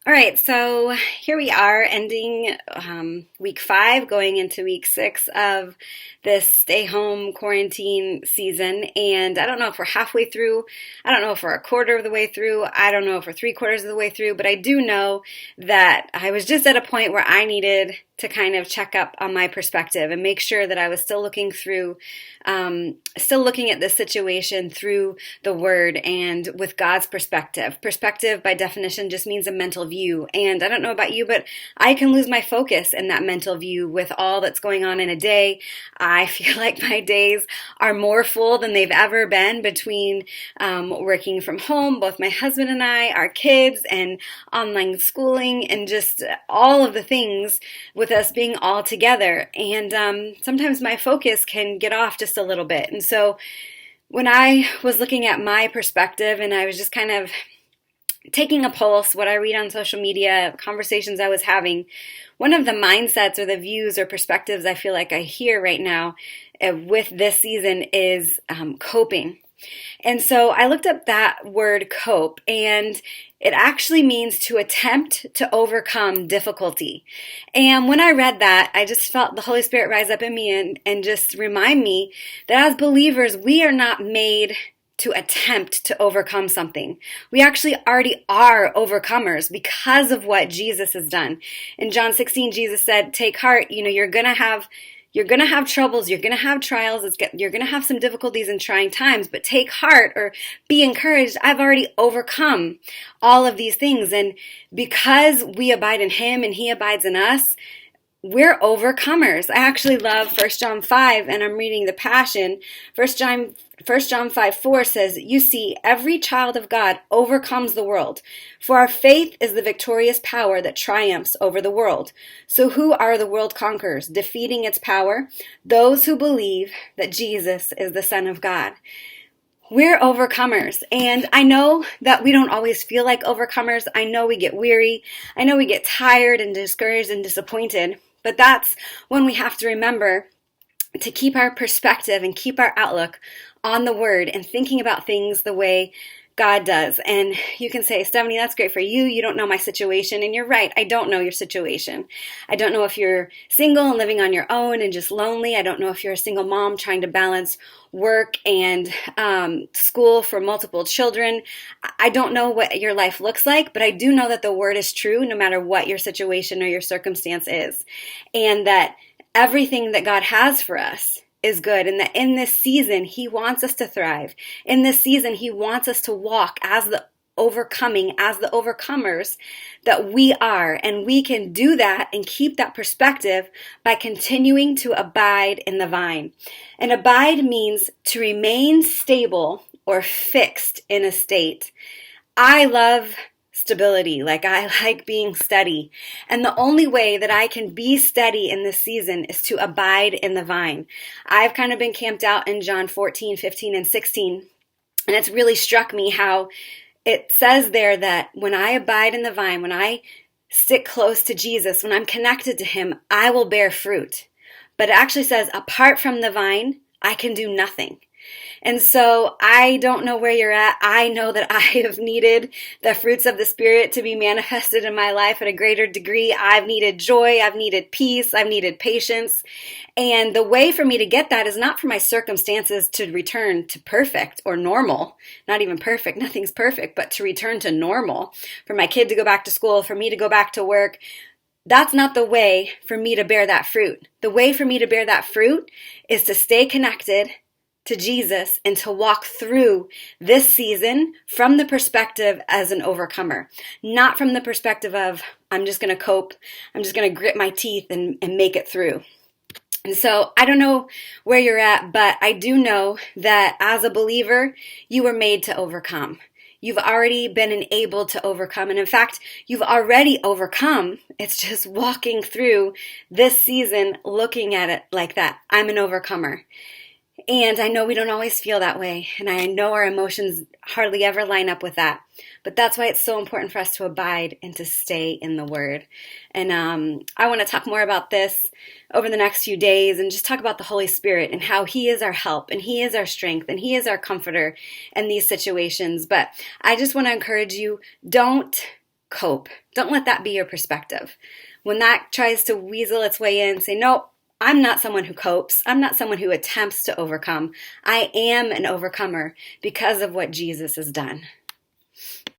All right, so here we are ending week 5, going into week 6 of this stay home quarantine season. And I don't know if we're halfway through. I don't know if we're a quarter of the way through. I don't know if we're 3/4 of the way through. But I do know that I was just at a point where I needed to kind of check up on my perspective and make sure that I was still looking through, still looking at this situation through the Word and with God's perspective. Perspective, by definition, just means a mental view. And I don't know about you, but I can lose my focus in that mental view with all that's going on in a day. I feel like my days are more full than they've ever been between working from home, both my husband and I, our kids, and online schooling, and just all of the things with us being all together. And sometimes my focus can get off just a little bit. And so when I was looking at my perspective and I was just kind of taking a pulse, what I read on social media, conversations I was having, one of the mindsets or the views or perspectives I feel like I hear right now with this season is coping. And so I looked up that word cope, and it actually means to attempt to overcome difficulty. And when I read that, I just felt the Holy Spirit rise up in me and just remind me that as believers, we are not made to attempt to overcome something. We actually already are overcomers because of what Jesus has done. In John 16, Jesus said, take heart, you're going to have troubles, you're going to have trials, you're going to have some difficulties and trying times, but take heart or be encouraged. I've already overcome all of these things. And because we abide in Him and He abides in us, we're overcomers. I actually love 1 John 5, and I'm reading the Passion. 1 John 5:4 says, you see, every child of God overcomes the world, for our faith is the victorious power that triumphs over the world. So who are the world conquerors, defeating its power? Those who believe that Jesus is the Son of God. We're overcomers, and I know that we don't always feel like overcomers. I know we get weary. I know we get tired and discouraged and disappointed, but that's when we have to remember to keep our perspective and keep our outlook on the Word and thinking about things the way God does. And you can say, Stephanie, that's great for you. You don't know my situation. And you're right. I don't know your situation. I don't know if you're single and living on your own and just lonely. I don't know if you're a single mom trying to balance work and school for multiple children. I don't know what your life looks like, but I do know that the Word is true no matter what your situation or your circumstance is. And that everything that God has for us is good, and that in this season He wants us to thrive. In this season He wants us to walk as the overcomers that we are, and we can do that and keep that perspective by continuing to abide in the vine. And abide means to remain stable or fixed in a state. I love stability. I like being steady. And the only way that I can be steady in this season is to abide in the vine. I've kind of been camped out in John 14, 15, and 16. And it's really struck me how it says there that when I abide in the vine, when I stick close to Jesus, when I'm connected to Him, I will bear fruit. But it actually says, apart from the vine, I can do nothing. And so I don't know where you're at. I know that I have needed the fruits of the Spirit to be manifested in my life at a greater degree. I've needed joy. I've needed peace. I've needed patience. And the way for me to get that is not for my circumstances to return to perfect or normal, not even perfect, nothing's perfect, but to return to normal, for my kid to go back to school, for me to go back to work. That's not the way for me to bear that fruit. The way for me to bear that fruit is to stay connected to Jesus and to walk through this season from the perspective as an overcomer, not from the perspective of, I'm just going to cope, I'm just going to grit my teeth and make it through. And so I don't know where you're at, but I do know that as a believer, you were made to overcome. You've already been enabled to overcome. And in fact, you've already overcome. It's just walking through this season, looking at it like that. I'm an overcomer. And I know we don't always feel that way, and I know our emotions hardly ever line up with that. But that's why it's so important for us to abide and to stay in the Word. And I want to talk more about this over the next few days and just talk about the Holy Spirit and how He is our help and He is our strength and He is our comforter in these situations. But I just want to encourage you, don't cope. Don't let that be your perspective. When that tries to weasel its way in, say, nope, I'm not someone who copes. I'm not someone who attempts to overcome. I am an overcomer because of what Jesus has done.